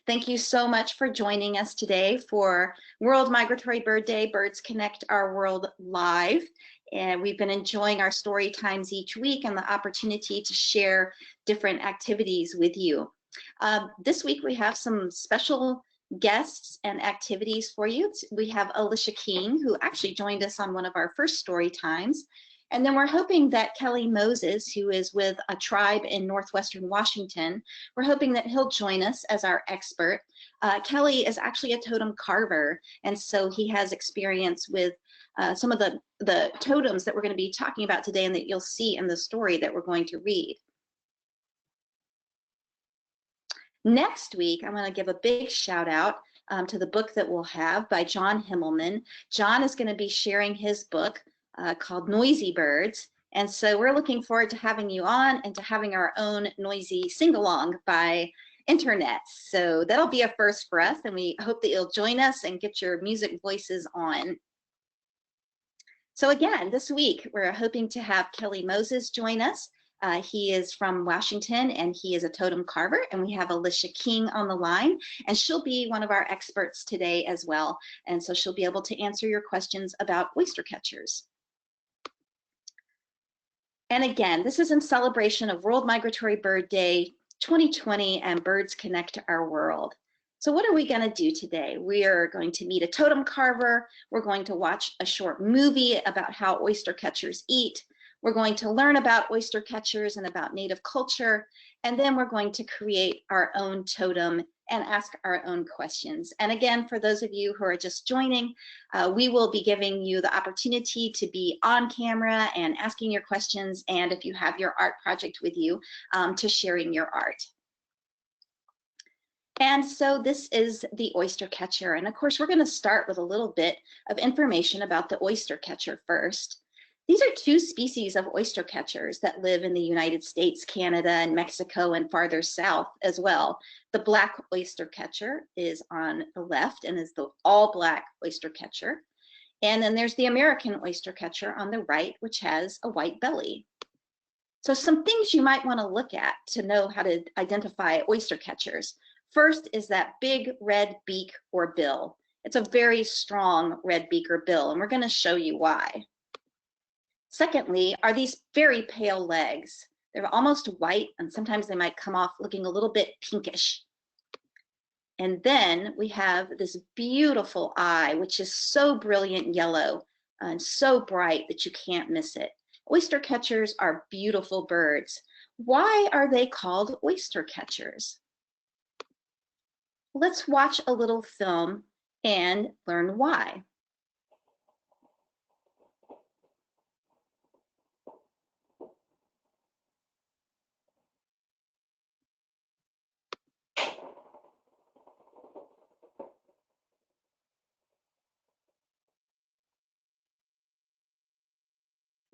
Thank you so much for joining us today for World Migratory Bird Day, Birds Connect Our World Live. And we've been enjoying our story times each week and the opportunity to share different activities with you. This week we have some special guests and activities for you. We have Alicia King, who actually joined us on one of our first story times. And then we're hoping that Kelly Moses, who is with a tribe in Northwestern Washington, we're hoping that he'll join us as our expert. Kelly is actually a totem carver, and so he has experience with some of the totems that we're going to be talking about today and that you'll see in the story that we're going to read. Next week, I'm going to give a big shout out to the book that we'll have by John Himmelman. John is going to be sharing his book called Noisy Birds. And so we're looking forward to having you on and to having our own noisy sing-along by internet. So that'll be a first for us, and we hope that you'll join us and get your music voices on. So again, this week, we're hoping to have Kelly Moses join us. He is from Washington and he is a totem carver, and we have Alicia King on the line, and she'll be one of our experts today as well. And so she'll be able to answer your questions about oystercatchers. And again, this is in celebration of World Migratory Bird Day 2020 and Birds Connect Our World. So what are we going to do today? We are going to meet a totem carver. We're going to watch a short movie about how oystercatchers eat. We're going to learn about oystercatchers and about native culture. And then we're going to create our own totem and ask our own questions. And again, for those of you who are just joining, we will be giving you the opportunity to be on camera and asking your questions, and if you have your art project with you, to sharing your art. And so this is the oystercatcher. And of course, we're going to start with a little bit of information about the oystercatcher first. These are two species of oystercatchers that live in the United States, Canada, and Mexico, and farther south as well. The black oystercatcher is on the left and is the all-black oystercatcher. And then there's the American oystercatcher on the right, which has a white belly. So some things you might want to look at to know how to identify oystercatchers. First is that big red beak or bill. It's a very strong red beak or bill, and we're going to show you why. Secondly, are these very pale legs. They're almost white, and sometimes they might come off looking a little bit pinkish. And then we have this beautiful eye, which is so brilliant yellow and so bright that you can't miss it. Oystercatchers are beautiful birds. Why are they called oystercatchers? Let's watch a little film and learn why.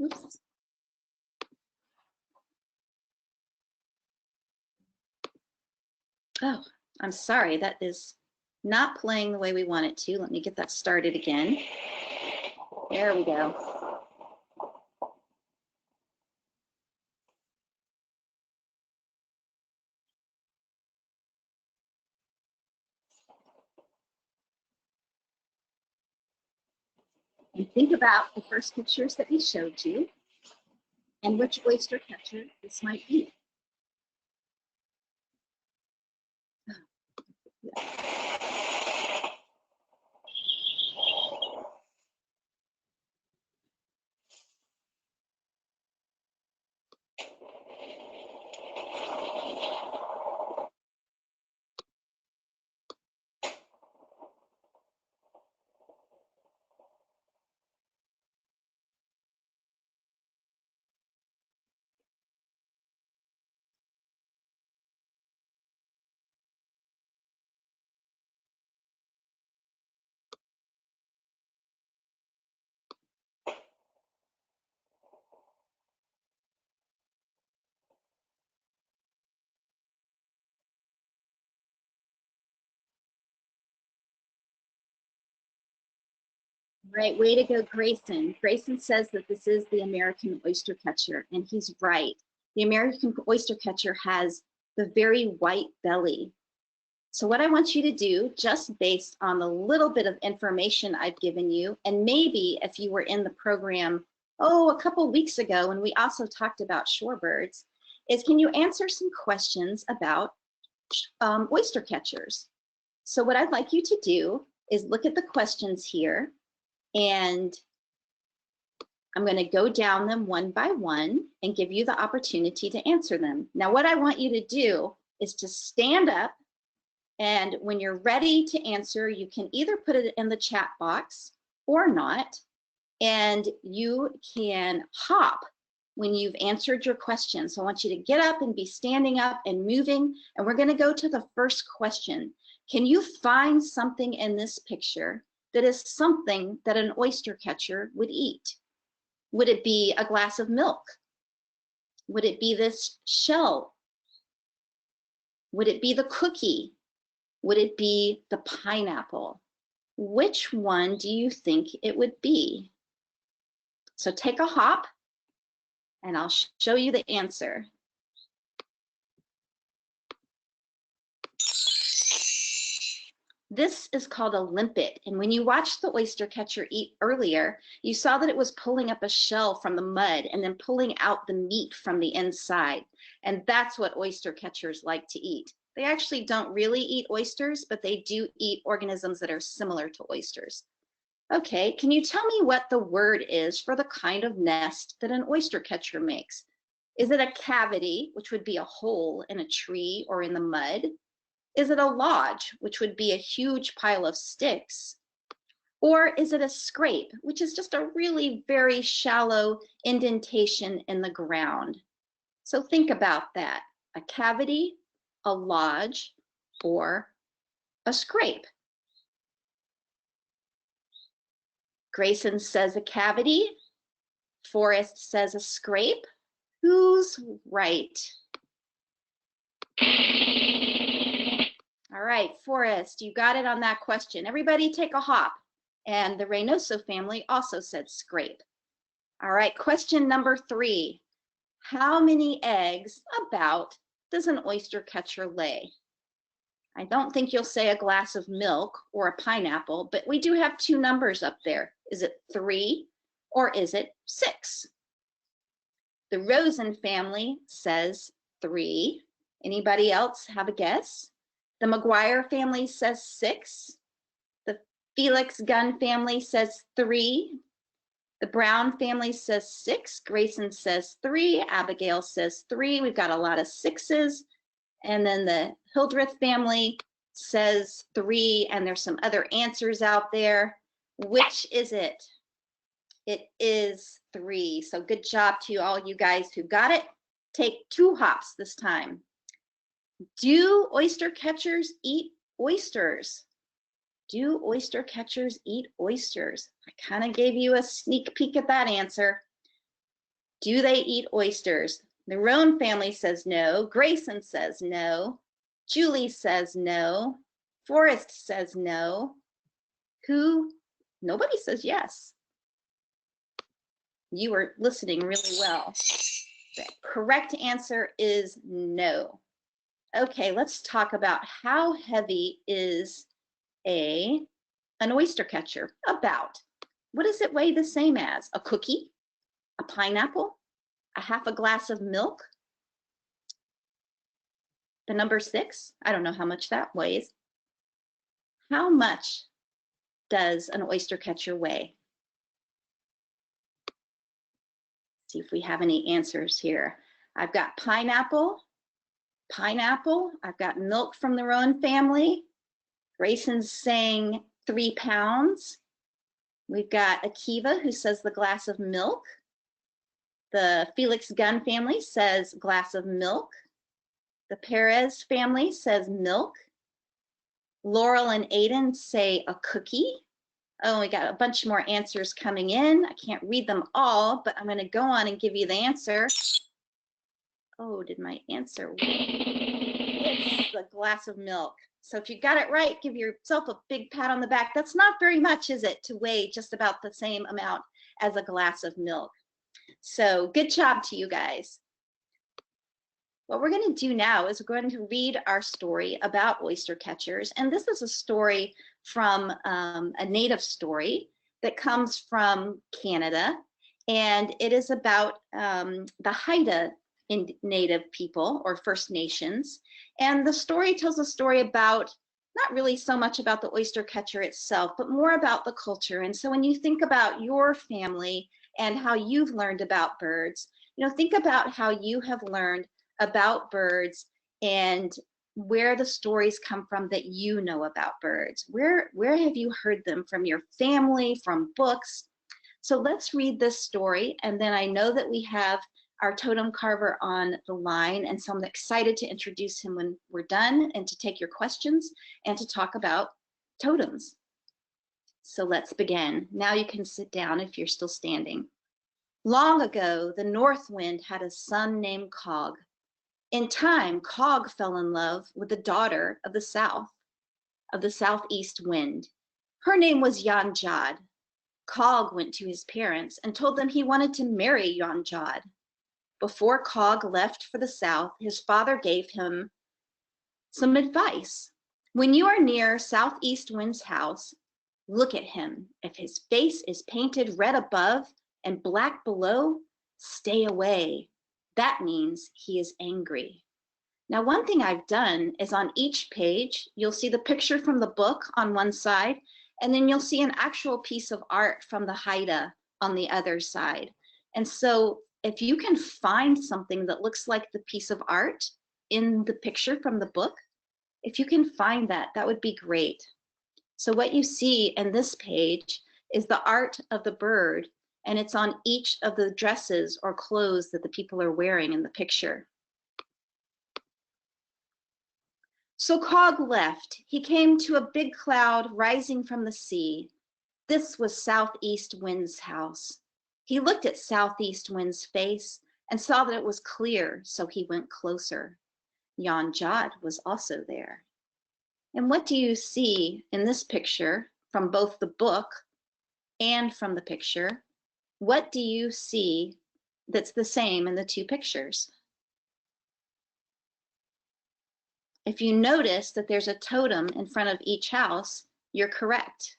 Oops. Oh, I'm sorry, that is not playing the way we want it to. Let me get that started again. There we go. And think about the first pictures that we showed you and which oystercatcher this might be. Right, way to go, Grayson. Grayson says that this is the American oystercatcher, and he's right. The American oystercatcher has the very white belly. So what I want you to do, just based on the little bit of information I've given you, and maybe if you were in the program, a couple weeks ago when we also talked about shorebirds, is can you answer some questions about oyster catchers? So what I'd like you to do is look at the questions here, and I'm going to go down them one by one and give you the opportunity to answer them. Now, what I want you to do is to stand up, and when you're ready to answer, you can either put it in the chat box or not, and you can hop when you've answered your question. So I want you to get up and be standing up and moving, and we're going to go to the first question. Can you find something in this picture that is something that an oyster catcher would eat? Would it be a glass of milk? Would it be this shell? Would it be the cookie? Would it be the pineapple? Which one do you think it would be? So take a hop, and I'll show you the answer. This is called a limpet, and when you watched the oyster catcher eat earlier, you saw that it was pulling up a shell from the mud and then pulling out the meat from the inside, and that's what oyster catchers like to eat. They actually don't really eat oysters, but they do eat organisms that are similar to oysters. Okay, can you tell me what the word is for the kind of nest that an oyster catcher makes? Is it a cavity, which would be a hole in a tree or in the mud? Is it a lodge, which would be a huge pile of sticks? Or is it a scrape, which is just a really very shallow indentation in the ground? So think about that. A cavity, a lodge, or a scrape. Grayson says a cavity. Forrest says a scrape. Who's right? All right, Forrest, you got it on that question. Everybody take a hop. And the Reynoso family also said scrape. All right, question number 3. How many eggs about does an oyster catcher lay? I don't think you'll say a glass of milk or a pineapple, but we do have 2 numbers up there. Is it 3 or is it 6? The Rosen family says 3. Anybody else have a guess? The McGuire family says 6. The Felix Gunn family says 3. The Brown family says 6. Grayson says 3. Abigail says 3. We've got a lot of 6s. And then the Hildreth family says 3. And there's some other answers out there. Which is it? It is 3. So good job to all you guys who got it. Take 2 hops this time. Do oyster catchers eat oysters? Do oyster catchers eat oysters? I kind of gave you a sneak peek at that answer. Do they eat oysters? The Roan family says no. Grayson says no. Julie says no. Forrest says no. Who? Nobody says yes. You were listening really well. The correct answer is no. Okay, let's talk about how heavy is an oyster catcher? About. What does it weigh the same as? A cookie? A pineapple? A half a glass of milk? The number 6? I don't know how much that weighs. How much does an oyster catcher weigh? See if we have any answers here. I've got pineapple. I've got milk from the Rowan family. Grayson's saying 3 pounds. We've got Akiva who says the glass of milk. The Felix Gunn family says glass of milk. The Perez family says milk. Laurel and Aiden say a cookie. Oh, we got a bunch more answers coming in. I can't read them all, but I'm going to go on and give you the answer. Oh, did my answer? It's a glass of milk. So if you got it right, give yourself a big pat on the back. That's not very much, is it, to weigh just about the same amount as a glass of milk? So good job to you guys. What we're going to do now is we're going to read our story about oyster catchers. And this is a story from a native story that comes from Canada. And it is about the Haida Native people or First Nations. And the story tells a story about not really so much about the oyster catcher itself, but more about the culture. And so when you think about your family and how you've learned about birds, think about how you have learned about birds and where the stories come from that you know about birds. Where have you heard them? From your family, from books? So let's read this story, and then I know that we have our totem carver on the line, and so I'm excited to introduce him when we're done and to take your questions and to talk about totems. So let's begin. Now you can sit down if you're still standing. Long ago, the north wind had a son named Cog. In time, Cog fell in love with the daughter of the southeast wind. Her name was Jan-Jod. Cog went to his parents and told them he wanted to marry Jan-Jod. Before Cog left for the south, his father gave him some advice. When you are near southeast wind's house, look at him. If his face is painted red above and black below, stay away. That means he is angry. Now, one thing I've done is on each page, you'll see the picture from the book on one side, and then you'll see an actual piece of art from the Haida on the other side. And so if you can find something that looks like the piece of art in the picture from the book, if you can find that, that would be great. So what you see in this page is the art of the bird, and it's on each of the dresses or clothes that the people are wearing in the picture. So Cog left. He came to a big cloud rising from the sea. This was southeast wind's house. He looked at southeast wind's face and saw that it was clear, so he went closer. Jan-Jod was also there. And what do you see in this picture from both the book and from the picture? What do you see that's the same in the two pictures? If you notice that there's a totem in front of each house, you're correct.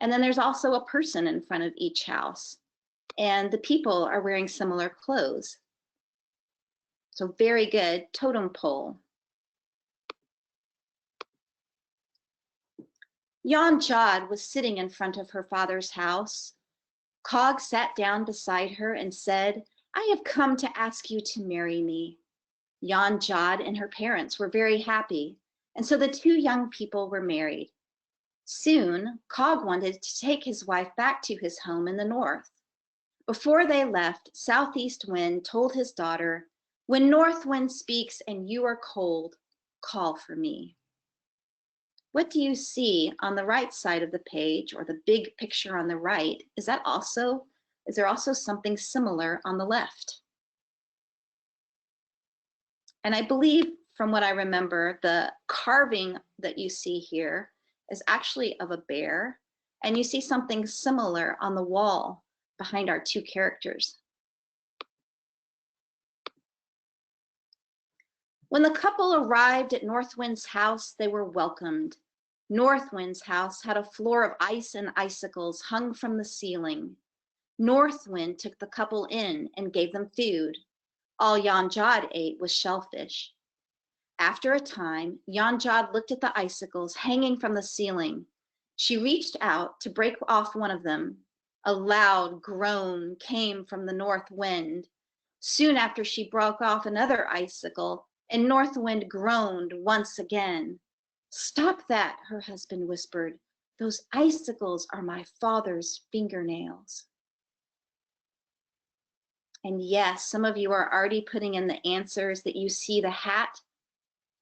And then there's also a person in front of each house, and the people are wearing similar clothes. So very good, totem pole. Jan-Jod was sitting in front of her father's house. Cog sat down beside her and said, I have come to ask you to marry me. Jan-Jod and her parents were very happy, and so the two young people were married. Soon, Cog wanted to take his wife back to his home in the north. Before they left, Southeast Wind told his daughter, when North Wind speaks and you are cold, call for me. What do you see on the right side of the page, or the big picture on the right? Is there also something similar on the left? And I believe, from what I remember, the carving that you see here is actually of a bear, and you see something similar on the wall behind our two characters. When the couple arrived at North Wind's house, they were welcomed. North Wind's house had a floor of ice and icicles hung from the ceiling. North Wind took the couple in and gave them food. All Jan-Jod ate was shellfish. After a time, Jan-Jod looked at the icicles hanging from the ceiling. She reached out to break off one of them. A loud groan came from the north wind. Soon after, she broke off another icicle, and North Wind groaned once again. Stop that, her husband whispered. Those icicles are my father's fingernails. And yes, some of you are already putting in the answers that you see the hat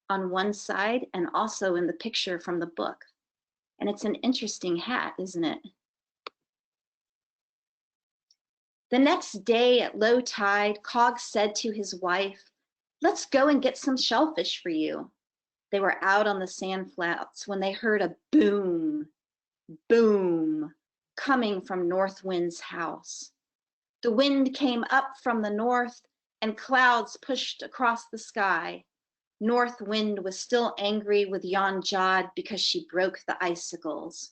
on one side and also in the picture from the book. And it's an interesting hat, isn't it? The next day at low tide, Cog said to his wife, let's go and get some shellfish for you. They were out on the sand flats when they heard a boom, boom, coming from North Wind's house. The wind came up from the north and clouds pushed across the sky. North Wind was still angry with Jan Jod because she broke the icicles.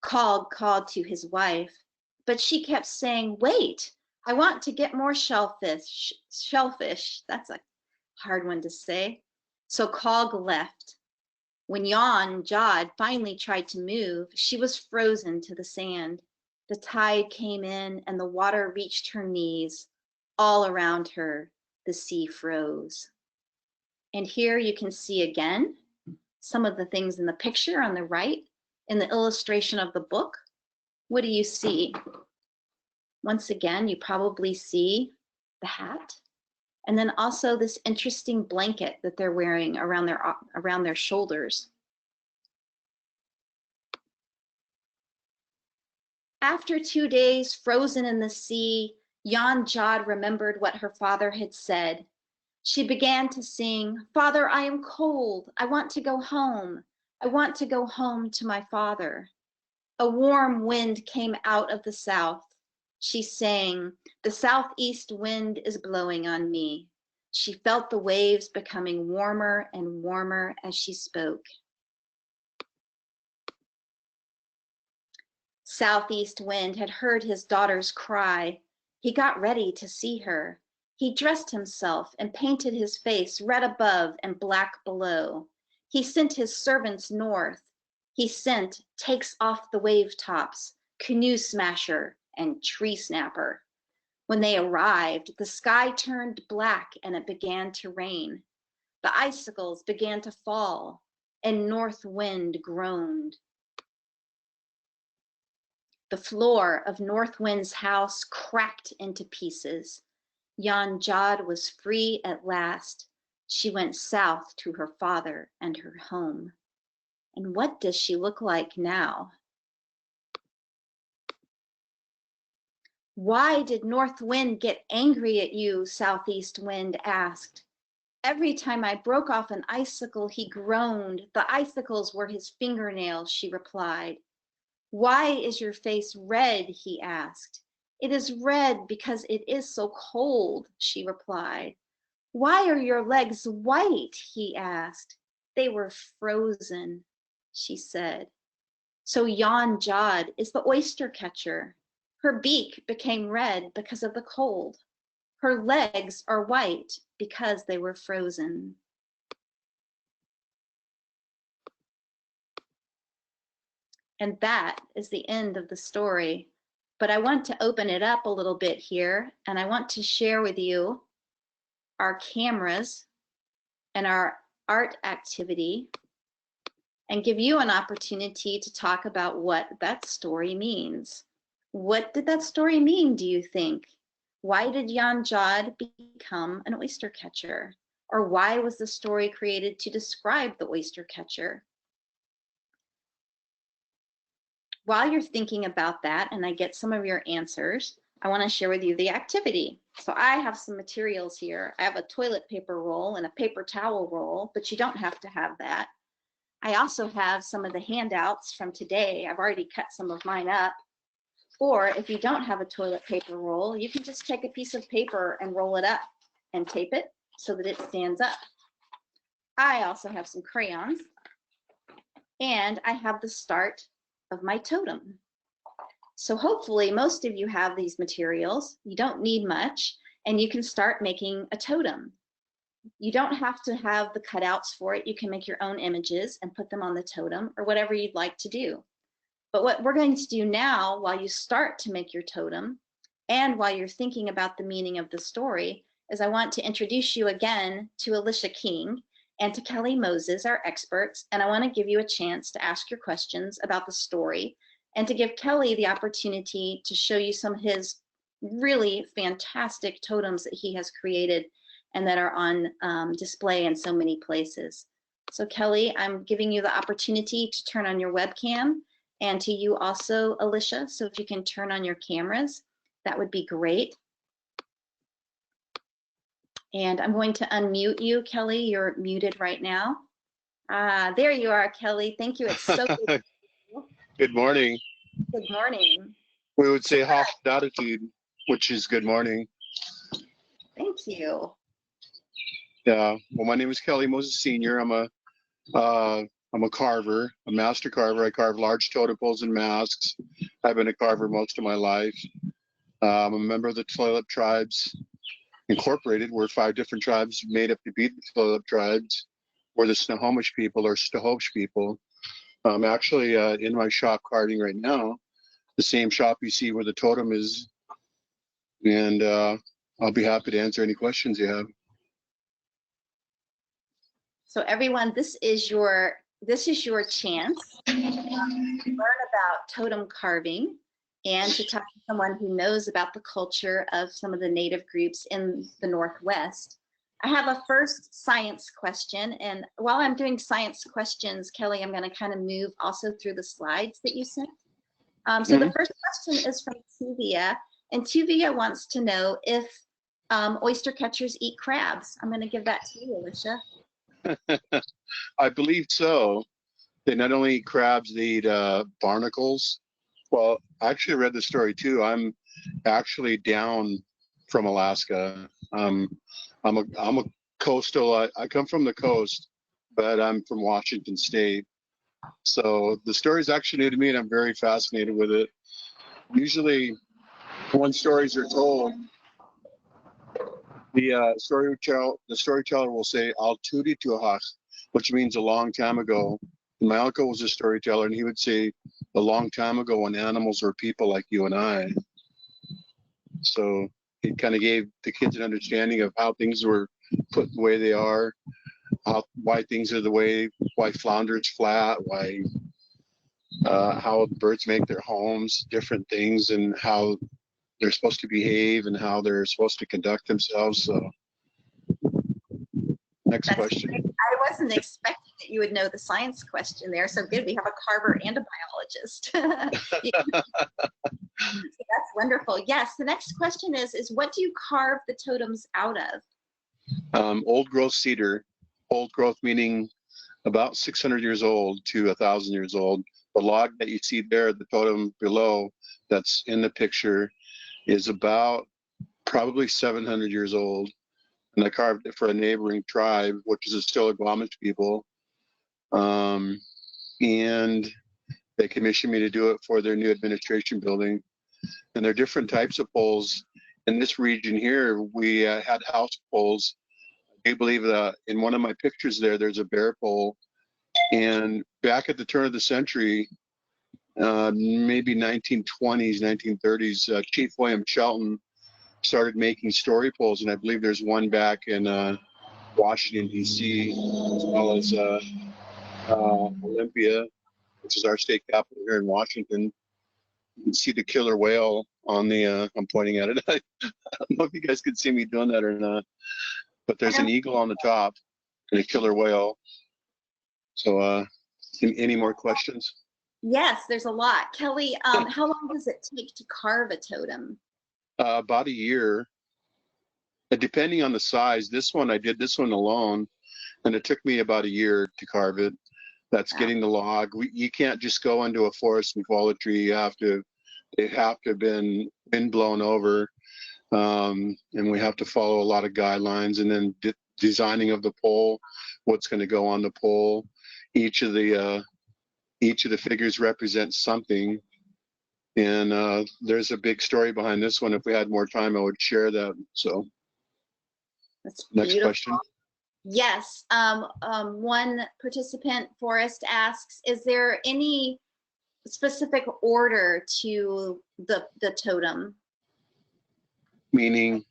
Cog called to his wife, but she kept saying, "Wait, I want to get more shellfish. Shellfish, that's a hard one to say." So Cog left. When Jan Jod finally tried to move, she was frozen to the sand. The tide came in and the water reached her knees. All around her, the sea froze. And here you can see again some of the things in the picture on the right. In the illustration of the book, what do you see? Once again, you probably see the hat, and then also this interesting blanket that they're wearing around their shoulders. After 2 days frozen in the sea, Jan Jod remembered what her father had said. She began to sing, "Father, I am cold. I want to go home. I want to go home to my father." A warm wind came out of the south. She sang, "The southeast wind is blowing on me." She felt the waves becoming warmer and warmer as she spoke. Southeast Wind had heard his daughter's cry. He got ready to see her. He dressed himself and painted his face red above and black below. He sent his servants north. He sent Takes Off the Wave Tops, Canoe Smasher, and Tree Snapper. When they arrived, the sky turned black and it began to rain. The icicles began to fall, and North Wind groaned. The floor of North Wind's house cracked into pieces. Jan Jod was free at last. She went south to her father and her home. And what does she look like now? "Why did North Wind get angry at you?" Southeast Wind asked. "Every time I broke off an icicle, he groaned. The icicles were his fingernails," she replied. "Why is your face red?" he asked. "It is red because it is so cold," she replied. "Why are your legs white?" he asked. "They were frozen," she said. So Jan Jod is the oyster catcher. Her beak became red because of the cold. Her legs are white because they were frozen. And that is the end of the story. But I want to open it up a little bit here, and I want to share with you our cameras and our art activity and give you an opportunity to talk about what that story means. What did that story mean, do you think? Why did Jan Jod become an oyster catcher? Or why was the story created to describe the oyster catcher? While you're thinking about that and I get some of your answers, I want to share with you the activity. So I have some materials here. I have a toilet paper roll and a paper towel roll, but you don't have to have that. I also have some of the handouts from today. I've already cut some of mine up. Or if you don't have a toilet paper roll, you can just take a piece of paper and roll it up and tape it so that it stands up. I also have some crayons, and I have the start of my totem. So hopefully most of you have these materials. You don't need much, and you can start making a totem. You don't have to have the cutouts for it. You can make your own images and put them on the totem or whatever you'd like to do. But what we're going to do now, while you start to make your totem and while you're thinking about the meaning of the story, is I want to introduce you again to Alicia King and to Kelly Moses, our experts, and I want to give you a chance to ask your questions about the story and to give Kelly the opportunity to show you some of his really fantastic totems that he has created and that are on display in so many places. So Kelly, I'm giving you the opportunity to turn on your webcam, and to you also, Alicia. So if you can turn on your cameras, that would be great. And I'm going to unmute you, Kelly. You're muted right now. There you are, Kelly. Thank you. It's so good. Good morning. Good morning. We would say half latitude, which is good morning. Thank you. Yeah. Well, my name is Kelly Moses Sr. I'm a carver, a master carver. I carve large totem poles and masks. I've been a carver most of my life. I'm a member of the Tualip tribes Incorporated. We're 5 different tribes made up to be the Tualip tribes. We're the Snohomish people or Stohomish people. I'm actually in my shop carving right now, the same shop you see where the totem is. And I'll be happy to answer any questions you have. So everyone, this is your chance to learn about totem carving and to talk to someone who knows about the culture of some of the native groups in the Northwest. I have a first science question, and while I'm doing science questions, Kelly, I'm going to kind of move also through the slides that you sent. So the first question is from Tuvia, and Tuvia wants to know if oyster catchers eat crabs. I'm going to give that to you, Alicia. I believe so. They not only eat crabs, they eat barnacles. Well, I actually read the story too. I'm actually down from Alaska. I'm a coastal. I come from the coast, but I'm from Washington State. So the story is actually new to me, and I'm very fascinated with it. Usually, when stories are told, the storyteller will say "Al tudi tuahach," which means a long time ago. And my uncle was a storyteller, and he would say a long time ago when animals were people like you and I. So it kind of gave the kids an understanding of how things were put the way they are, why things are the way, why flounder's flat, why how birds make their homes, different things, and how they're supposed to behave and how they're supposed to conduct themselves. So next That's question. great. I wasn't expecting that you would know the science question there. So good. We have a carver and a biologist. So that's wonderful. Yes. The next question is what do you carve the totems out of? Old growth cedar. Old growth meaning about 600 years old to 1,000 years old. The log that you see there, the totem below, that's in the picture, is about probably 700 years old. And I carved it for a neighboring tribe, which is still Stillaguamish people. And they commissioned me to do it for their new administration building. And there are different types of poles. In this region here, we had house poles. I believe that in one of my pictures there's a bear pole. And back at the turn of the century, maybe 1920s, 1930s, Chief William Shelton started making story poles, and I believe there's one back in Washington, D.C., as well as Olympia, which is our state capital here in Washington. You can see the killer whale on the, I'm pointing at it. I don't know if you guys can see me doing that or not, but there's an eagle on the top and a killer whale. So any more questions? Yes, there's a lot. Kelly, how long does it take to carve a totem? About a year. Depending on the size. I did this one alone, and it took me about a year to carve it. That's getting the log. You can't just go into a forest and fall a tree. They have to have been wind blown over, and we have to follow a lot of guidelines. And then designing of the pole, what's going to go on the pole. Each of the figures represents something. And there's a big story behind this one. If we had more time, I would share that. So that's next beautiful. question. Yes. One participant, Forrest, asks, is there any specific order to the totem? Meaning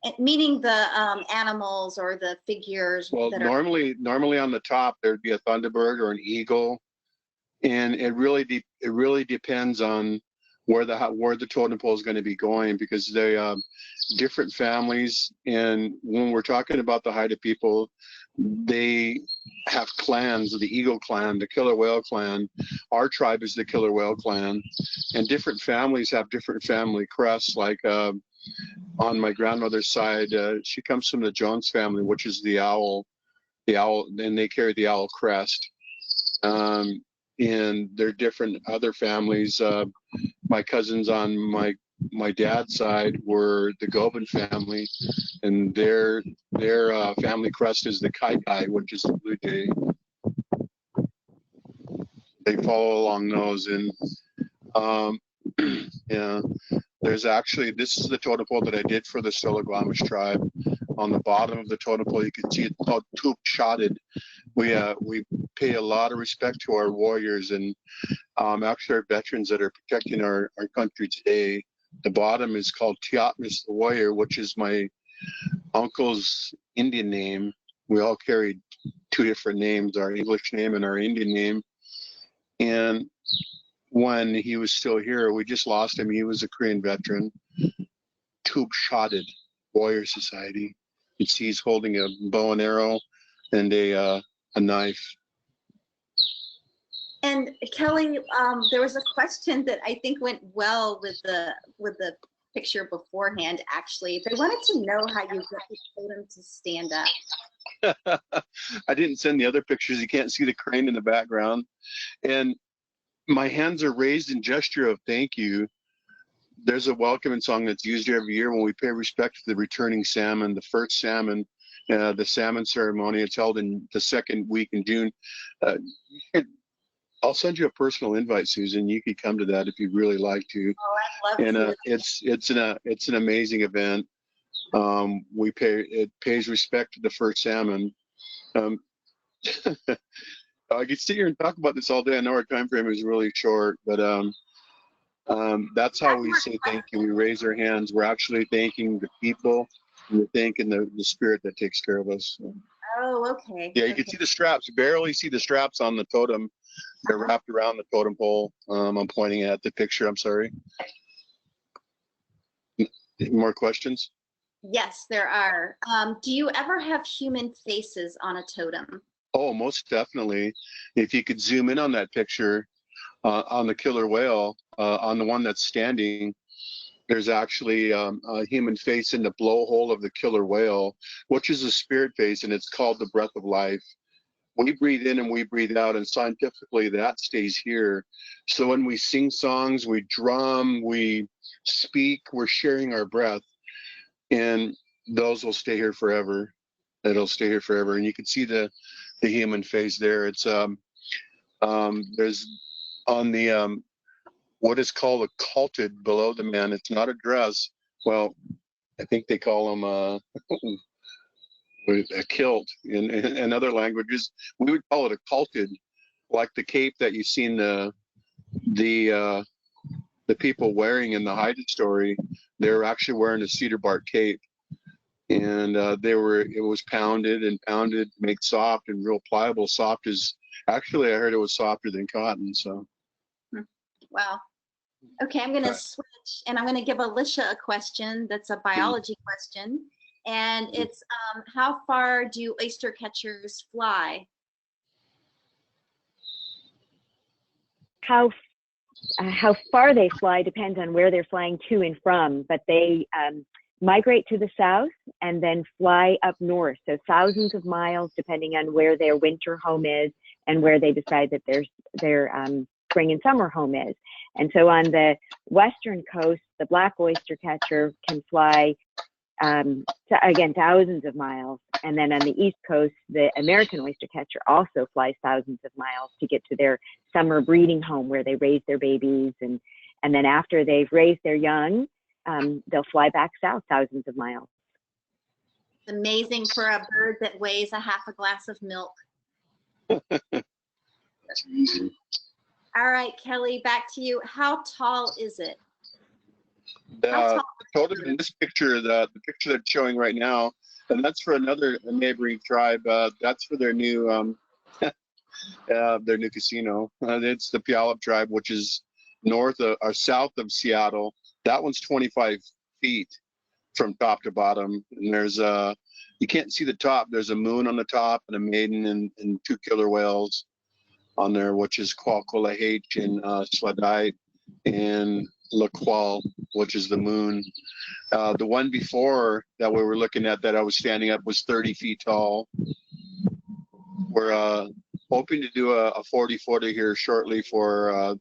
the animals or the figures. Well, normally on the top there'd be a thunderbird or an eagle, and it really depends on where the totem pole is going to be going, because they different families, and when we're talking about the Haida people, they have clans. The eagle clan, the killer whale clan. Our tribe is the killer whale clan, and different families have different family crests. Like on my grandmother's side, she comes from the Jones family, which is the owl, and they carry the owl crest. And there are different other families. My cousins on my my dad's side were the Gobin family, and their family crest is the Kai, which is the blue jay. They follow along those, and yeah, there's actually, this is the totem pole that I did for the Stillaguamish tribe. On the bottom of the totem pole, you can see it's called Tualip. We pay a lot of respect to our warriors and actually our veterans that are protecting our country today. The bottom is called Tualip the warrior, which is my uncle's Indian name. We all carried two different names, our English name and our Indian name. And when he was still here, we just lost him. He was a Korean veteran. Tualip Warrior Society. You see he's holding a bow and arrow and a knife. And Kelly, there was a question that I think went well with the picture beforehand. Actually, they wanted to know how you get the totem to stand up. I didn't send the other pictures. You can't see the crane in the background, and my hands are raised in gesture of thank you. There's a welcoming song that's used every year when we pay respect to the returning salmon, the first salmon, the salmon ceremony. It's held in the second week in June. I'll send you a personal invite, Susan. You could come to that if you'd really like to. Oh, I'd love And to. it's an amazing event. It pays respect to the first salmon. I could sit here and talk about this all day. I know our time frame is really short, but that's how we say thank you. We raise our hands. We're actually thanking the people. And we're thanking the spirit that takes care of us. Oh, okay. Yeah, you can see the straps. You barely see the straps on the totem. They're wrapped around the totem pole. I'm pointing at the picture. I'm sorry. More questions? Yes, there are. Do you ever have human faces on a totem? Oh, most definitely. If you could zoom in on that picture, on the killer whale, on the one that's standing, there's actually a human face in the blowhole of the killer whale, which is a spirit face, and it's called the breath of life. We breathe in and we breathe out, and scientifically that stays here. So when we sing songs, we drum, we speak, we're sharing our breath, and those will stay here forever. It'll stay here forever, and you can see the human face there. It's there's on the what is called a culted below the man. It's not a dress. Well, I think they call them a kilt in other languages. We would call it a culted, like the cape that you've seen the people wearing in the Haida story. They're actually wearing a cedar bark cape, and it was pounded and pounded, made soft and real pliable. Soft as, actually I heard it was softer than cotton. So wow. Okay, I'm going to switch, and I'm going to give Alicia a question that's a biology question. And it's how far do oyster catchers fly? How far they fly depends on where they're flying to and from, but they migrate to the south and then fly up north. So thousands of miles, depending on where their winter home is and where they decide that their spring and summer home is. And so on the western coast, the black oyster catcher can fly again, thousands of miles. And then on the East Coast, the American oyster catcher also flies thousands of miles to get to their summer breeding home where they raise their babies. And then after they've raised their young, they'll fly back south thousands of miles. It's amazing for a bird that weighs a half a glass of milk. that's easy. All right, Kelly, back to you. How tall is it? The totem in this picture, the picture that's showing right now, and that's for another neighboring tribe. That's for their new casino. It's the Tualip tribe, which is north or south of Seattle. That one's 25 feet from top to bottom, and there's you can't see the top. There's a moon on the top and a maiden and two killer whales on there, which is Qualquallahate and Sladite and Laqual, which is the moon. The one before that we were looking at that I was standing up was 30 feet tall, where hoping to do a 40-footer here shortly for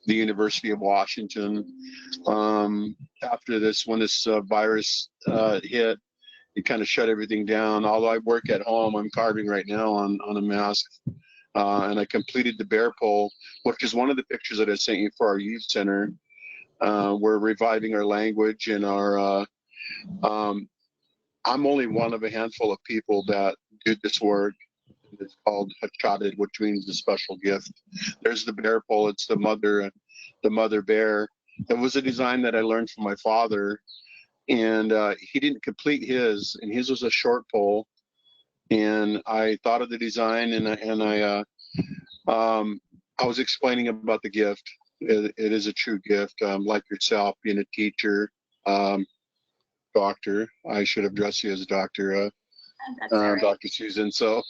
the University of Washington. After this, when this virus hit, it kind of shut everything down. Although I work at home, I'm carving right now on a mask. And I completed the bear pole, which is one of the pictures that I sent you for our youth center. We're reviving our language and our, I'm only one of a handful of people that did this work. It's called Hachadid, which means the special gift. There's the bear pole. It's the mother bear. It was a design that I learned from my father, and he didn't complete his, and his was a short pole. And I thought of the design, and I was explaining about the gift. It is a true gift, like yourself, being a teacher, doctor. I should have addressed you as a doctor, right. Dr. Susan. So,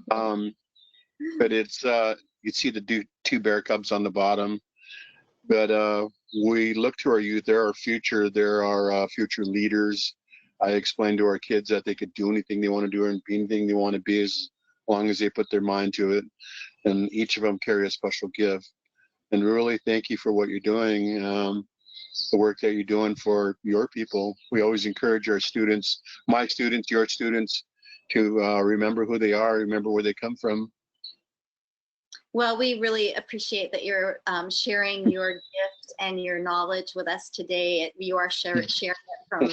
but it's you see the two bear cubs on the bottom. But we look to our youth. They're our future. They're our future leaders. I explained to our kids that they could do anything they want to do and be anything they want to be as long as they put their mind to it. And each of them carry a special gift. And really thank you for what you're doing, the work that you're doing for your people. We always encourage our students, my students, your students, to remember who they are, remember where they come from. Well, we really appreciate that you're sharing your gift and your knowledge with us today. You are sharing it from,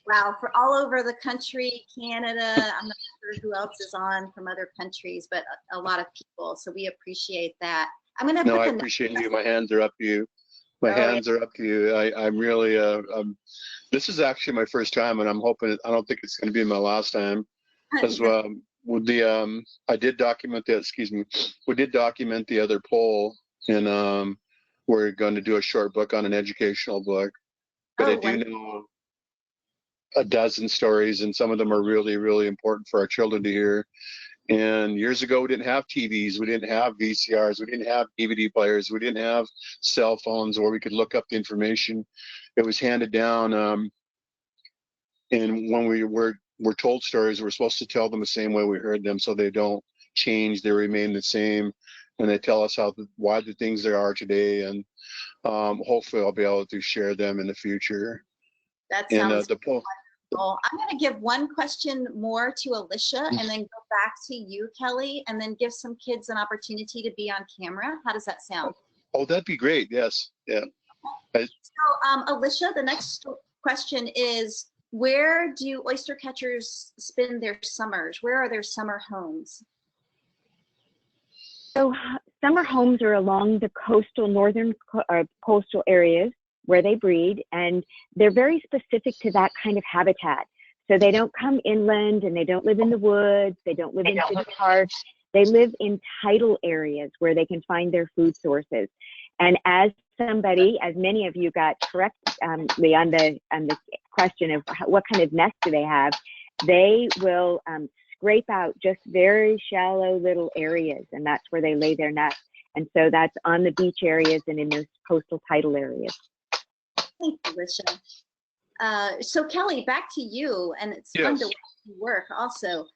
wow, for all over the country, Canada. I'm not sure who else is on from other countries, but a lot of people. So we appreciate that. I'm going to No, I appreciate you. My hands are up to you. My hands are up to you. I'm really, this is actually my first time, and I'm hoping, I don't think it's going to be my last time. As with the, I did document the, we did document the other poll, and we're going to do a short book on an educational book. But I do know a dozen stories, and some of them are really, really important for our children to hear. And years ago, we didn't have TVs, we didn't have VCRs, we didn't have DVD players, we didn't have cell phones where we could look up the information. It was handed down. And when we're told stories, we're supposed to tell them the same way we heard them, so they don't change, they remain the same. And they tell us why the things there are today. And hopefully I'll be able to share them in the future. That sounds wonderful. I'm going to give one question more to Alicia and then go back to you, Kelly, and then give some kids an opportunity to be on camera. How does that sound? Oh, that'd be great. Yes. Yeah. So, Alicia, the next question is, where do oyster catchers spend their summers? Where are their summer homes? So summer homes are along the northern coastal areas where they breed, and they're very specific to that kind of habitat. So they don't come inland, and they don't live in the woods, they don't live in city parks. They live in tidal areas where they can find their food sources. And as many of you got correctly on the question of what kind of nest do they have, they will scrape out just very shallow little areas, and that's where they lay their nest. And so that's on the beach areas and in those coastal tidal areas. Thank you, Alicia. So Kelly, back to you, and it's fun to work also.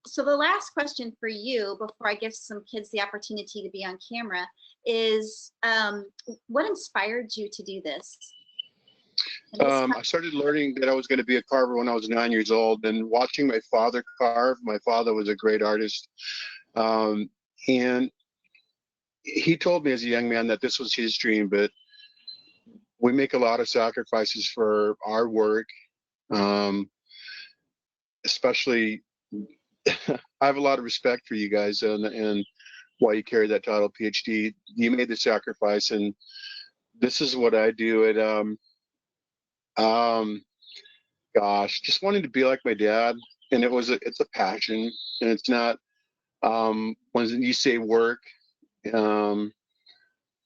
So the last question for you, before I give some kids the opportunity to be on camera, is what inspired you to do this? I started learning that I was going to be a carver when I was 9 years old, and watching my father carve. My father was a great artist, and he told me as a young man that this was his dream, but we make a lot of sacrifices for our work, especially I have a lot of respect for you guys and why you carry that title, PhD. You made the sacrifice, and this is what I do. Gosh, just wanting to be like my dad, and it's a passion, and it's not when you say work.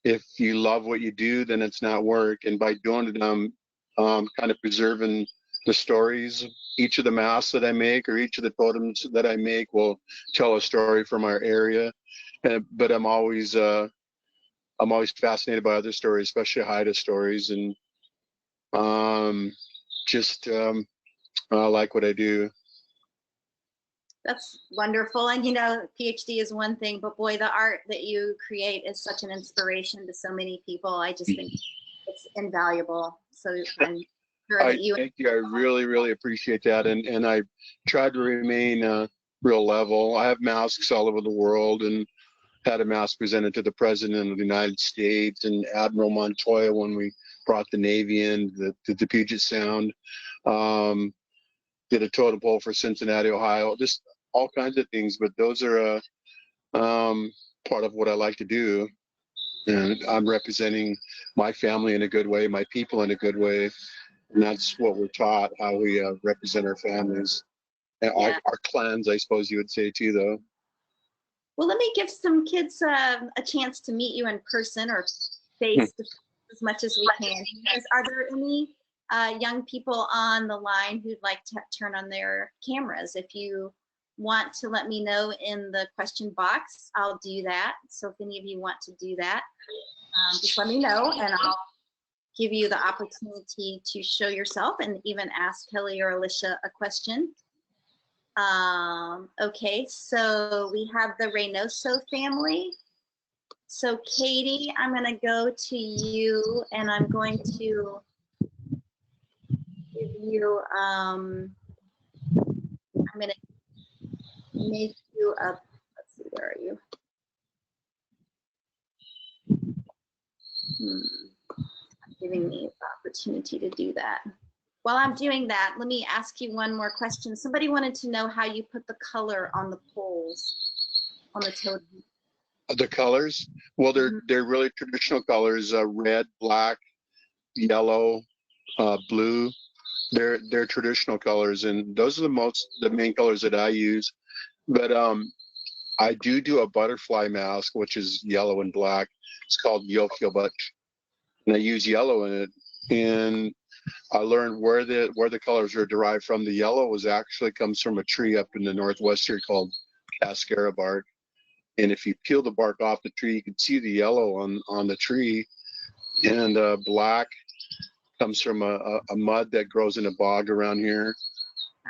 If you love what you do, then it's not work. And by doing it, I'm kind of preserving the stories. Each of the masks that I make, or each of the totems that I make, will tell a story from our area. But I'm always fascinated by other stories, especially Haida stories, and I like what I do. That's wonderful. And you know, PhD is one thing, but boy, the art that you create is such an inspiration to so many people. I just think it's invaluable. So I'm sure that you. Thank you. I really, really appreciate that. And I tried to remain real level. I have masks all over the world and had a mask presented to the President of the United States and Admiral Montoya when we brought the Navy in, the Puget Sound. Did a totem pole for Cincinnati, Ohio, just all kinds of things. But those are part of what I like to do. And I'm representing my family in a good way, my people in a good way. And that's what we're taught, how we represent our families. And Yeah. our clans, I suppose you would say too, though. Well, let me give some kids a chance to meet you in person or face to face as much as we can. Are there any young people on the line who'd like to turn on their cameras? If you want to let me know in the question box, I'll do that. So if any of you want to do that, just let me know and I'll give you the opportunity to show yourself and even ask Kelly or Alicia a question. Okay, so we have the Reynoso family. So Katie, I'm going to go to you and I'm going to give you, I'm going to make you a, let's see, where are you? Giving me the opportunity to do that. While I'm doing that, let me ask you one more question. Somebody wanted to know how you put the color on the poles, on the totem. The colors? Well, they're really traditional colors: red, black, yellow, blue. They're traditional colors, and those are the main colors that I use. But I do a butterfly mask, which is yellow and black. It's called Yokyobut, and I use yellow in it. And I learned where the colors are derived from. The yellow actually comes from a tree up in the Northwestern called cascara bark. And if you peel the bark off the tree, you can see the yellow on the tree. And black comes from a mud that grows in a bog around here.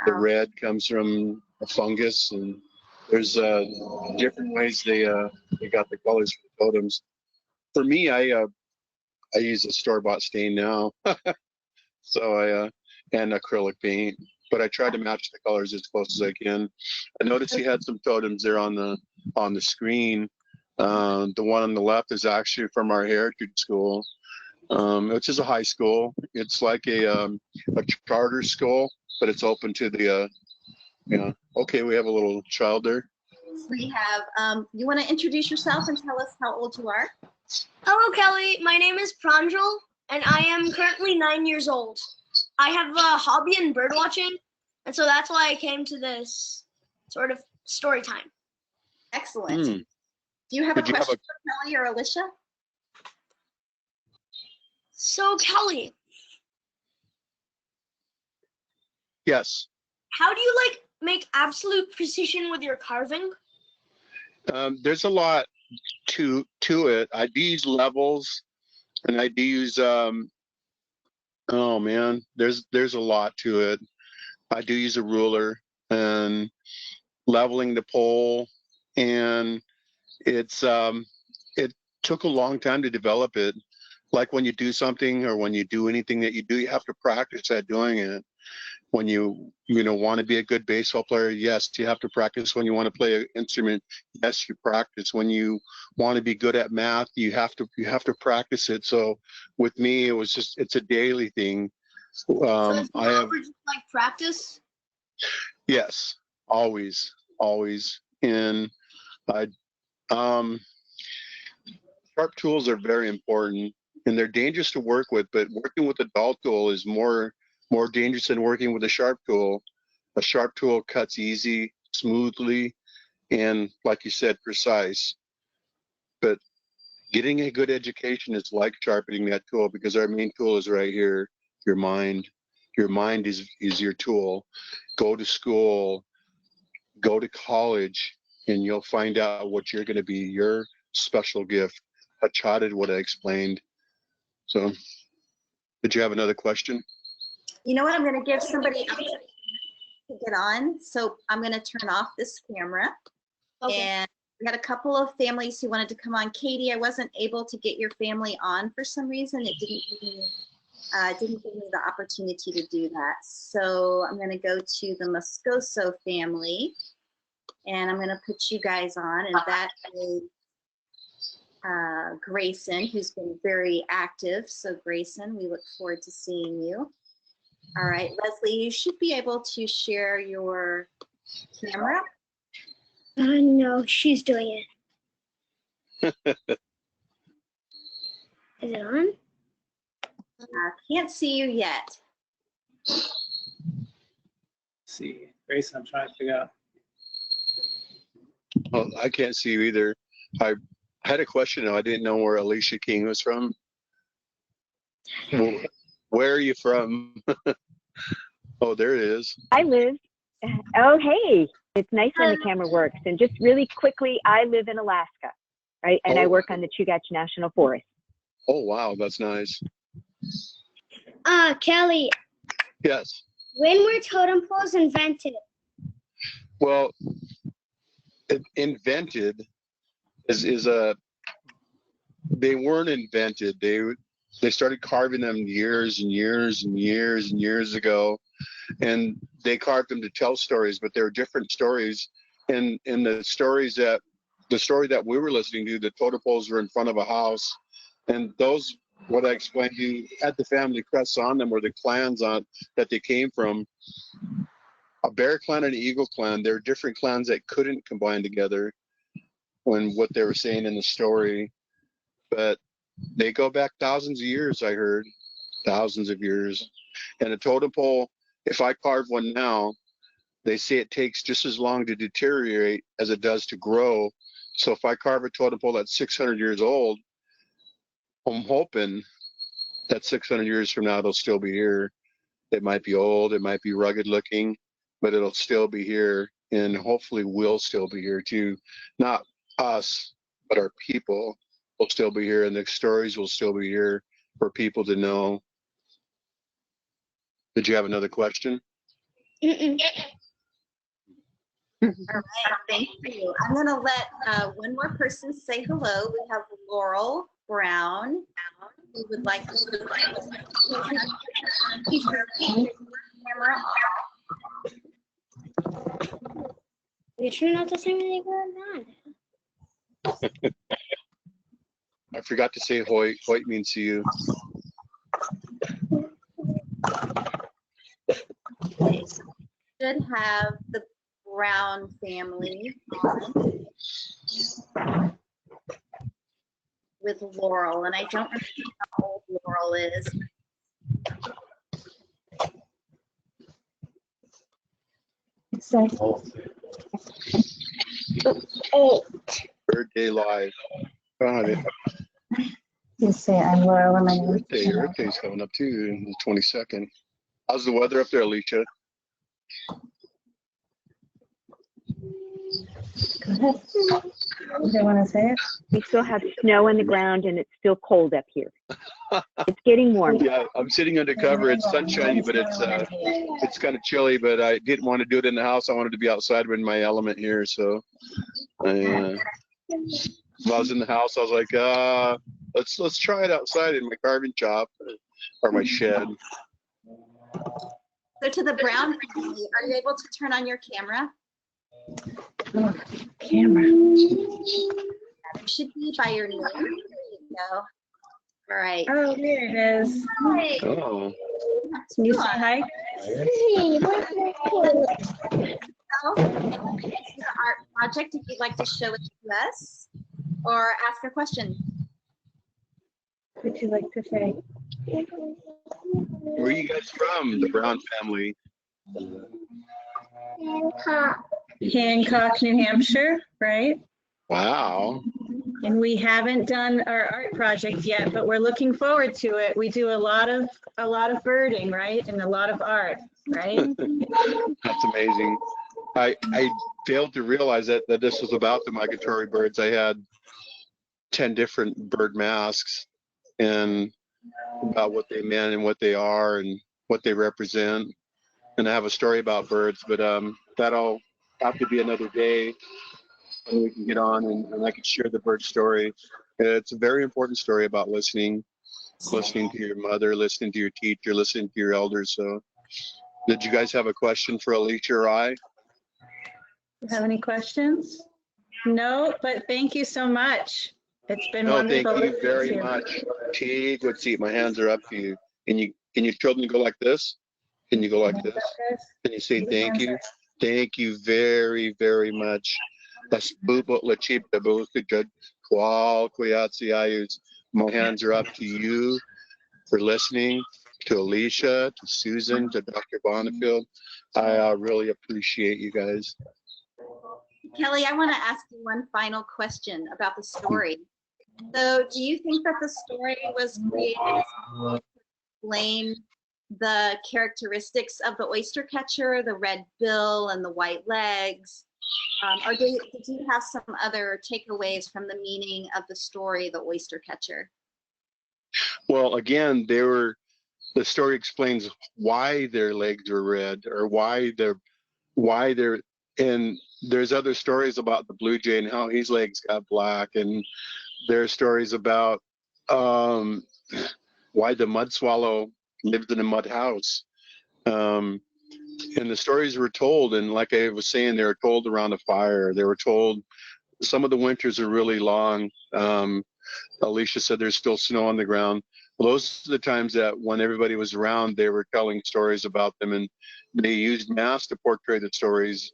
The red comes from a fungus, and there's different ways they got the colors for the totems. For me, I use a store-bought stain now. So and acrylic paint, but I try to match the colors as close as I can. I noticed you had some totems there on the screen. The one on the left is actually from our heritage school, which is a high school. It's like a charter school, but it's open to the Okay, we have a little child there. We have. You want to introduce yourself and tell us how old you are? Hello, Kelly. My name is Pranjal, and I am currently 9 years old. I have a hobby in bird watching, and so that's why I came to this sort of story time. Excellent. Do you have a question for Kelly or Alicia? So, Kelly. Yes. How do you make absolute precision with your carving? There's a lot to it. I do use levels, and I do use oh man, there's a lot to it. I do use a ruler and leveling the pole, and it's it took a long time to develop it. Like when you do something or when you do anything that you do, you have to practice at doing it. When you want to be a good baseball player, yes, you have to practice. When you want to play an instrument, yes, you practice. When you want to be good at math, you have to practice it. So with me, it's a daily thing. So it's just like practice? Yes, always. And sharp tools are very important, and they're dangerous to work with, but working with a dull tool is more dangerous than working with a sharp tool. A sharp tool cuts easy, smoothly, and like you said, precise. But getting a good education is like sharpening that tool, because our main tool is right here, your mind. Your mind is your tool. Go to school, go to college, and you'll find out what you're going to be, your special gift. I jotted what I explained. So, did you have another question? You know what? I'm going to give somebody else. to get on, so I'm going to turn off this camera. Okay. And we had a couple of families who wanted to come on. Katie, I wasn't able to get your family on for some reason. It didn't give me the opportunity to do that. So I'm going to go to the Moscoso family, and I'm going to put you guys on, and that is Grayson, who's been very active. So Grayson, we look forward to seeing you. All right, Leslie, you should be able to share your camera. No, she's doing it. Is it on? Can't see you yet. Let's see, Grayson, I'm trying to figure out. Well, I can't see you either. I had a question though. I didn't know where Alicia King was from. Well, where are you from? Oh, there it is. I live, oh, hey, it's nice when the camera works. And just really quickly, I live in Alaska, right? And I work on the Chugach National Forest. Oh, wow, that's nice. Kelly, Yes. when were totem poles invented? Well, invented is a. They weren't invented. They started carving them years and years and years and years ago, and they carved them to tell stories. But there were different stories, and in the story that we were listening to, the totem poles were in front of a house, and those, what I explained to you, had the family crests on them, or the clans on that they came from. A bear clan and an eagle clan. They're different clans that couldn't combine together when what they were saying in the story, but they go back thousands of years. I heard thousands of years. And a totem pole, if I carve one now, they say it takes just as long to deteriorate as it does to grow. So if I carve a totem pole that's 600 years old, I'm hoping that 600 years from now it'll still be here. It might be old, it might be rugged looking, but it'll still be here, and hopefully we'll still be here too. Not us, but our people will still be here, and the stories will still be here for people to know. Did you have another question? Mm-mm. All right, thank you. I'm going to let one more person say hello. We have Laurel Brown, who would like to keep your camera off. You sure not the same thing going on? I forgot to say Hoyt. Hoyt means see you. Should have the Brown family on with Laurel, and I don't remember how old Laurel is. Birthday live. God, You say I'm Laurel and my name is your birthday's coming up too, the 22nd. How's the weather up there, Alicia? Go ahead. You don't want to say it? We still have snow on the ground and it's still cold up here. It's getting warm. Yeah, I'm sitting under cover. It's sunshiny, but it's kind of chilly. But I didn't want to do it in the house. I wanted to be outside in my element here. So, when I was in the house, I was like, let's try it outside in my carving shop or my shed. So to the Brown family, are you able to turn on your camera? Oh, camera. It should be by your name. There you go. All right. Oh, there it is. Hi. Oh, Can you say hi? So, this is the art project. If you'd like to show it to us or ask a question. What would you like to say? where are you guys from? The Brown family. Hancock, New Hampshire, right? Wow. And we haven't done our art project yet, but we're looking forward to it. We do a lot of birding, right? And a lot of art, right? That's amazing. I failed to realize that this was about the migratory birds. I had 10 different bird masks and about what they meant and what they are and what they represent. and I have a story about birds, but that'll have to be another day and we can get on and I can share the bird story. It's a very important story about listening to your mother, listening to your teacher, listening to your elders. So did you guys have a question for Alicia or I? Have any questions? No, but thank you so much. It's been No, wonderful. thank you very listening to much. T, good seat. My hands are up to you. Can you children go like this? Can you go like this? Can you say thank you? Thank you very, very much. My hands are up to you for listening, to Alicia, to Susan, to Dr. Bonneville. I really appreciate you guys. Kelly, I want to ask you one final question about the story. So do you think that the story was created to explain the characteristics of the oystercatcher, the red bill and the white legs? Or did you have some other takeaways from the meaning of the story, the oystercatcher? Well, again, the story explains why their legs were red, or why they're, and there's other stories about the blue jay and how his legs got black, and there are stories about why the mud swallow lived in a mud house. And the stories were told, and like I was saying, they were told around a fire. They were told, some of the winters are really long. Alicia said there's still snow on the ground. Well, those are the times that when everybody was around, they were telling stories about them, and they used masks to portray the stories.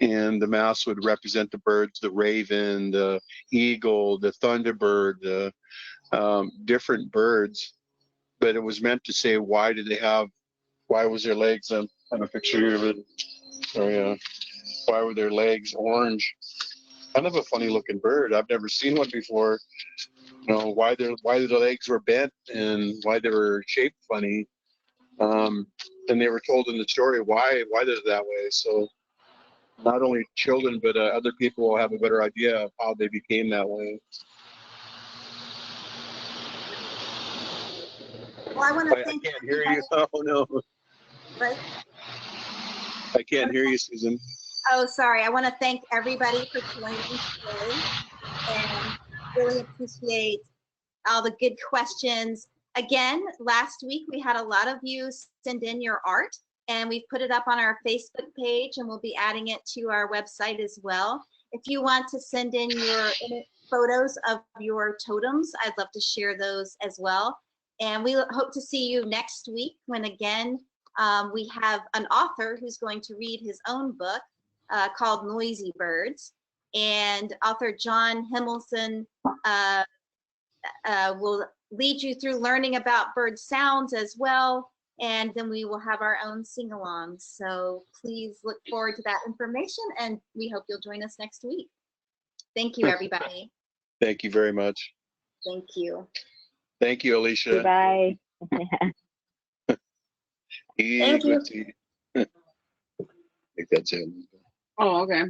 And the masks would represent the birds, the raven, the eagle, the thunderbird, the different birds. But it was meant to say, why was their legs, I have a picture of it, sorry, why were their legs orange? Kind of a funny looking bird. I've never seen one before. You know, why the legs were bent and why they were shaped funny. And they were told in the story why they're that way. So not only children, but other people will have a better idea of how they became that way. Well, I want to I thank can't hear you. Oh no. Right? I can't hear you, Susan. Oh, sorry. I want to thank everybody for joining today and really appreciate all the good questions. Again, last week we had a lot of you send in your art, and we've put it up on our Facebook page, and we'll be adding it to our website as well. If you want to send in your photos of your totems, I'd love to share those as well. And we hope to see you next week when, again, we have an author who's going to read his own book called Noisy Birds. And author John Himmelson will lead you through learning about bird sounds as well. And then we will have our own sing-along. So please look forward to that information, and we hope you'll join us next week. Thank you, everybody. Thank you very much. Thank you. Thank you, Alicia. Goodbye. Thank you. I think that's it. Oh, okay.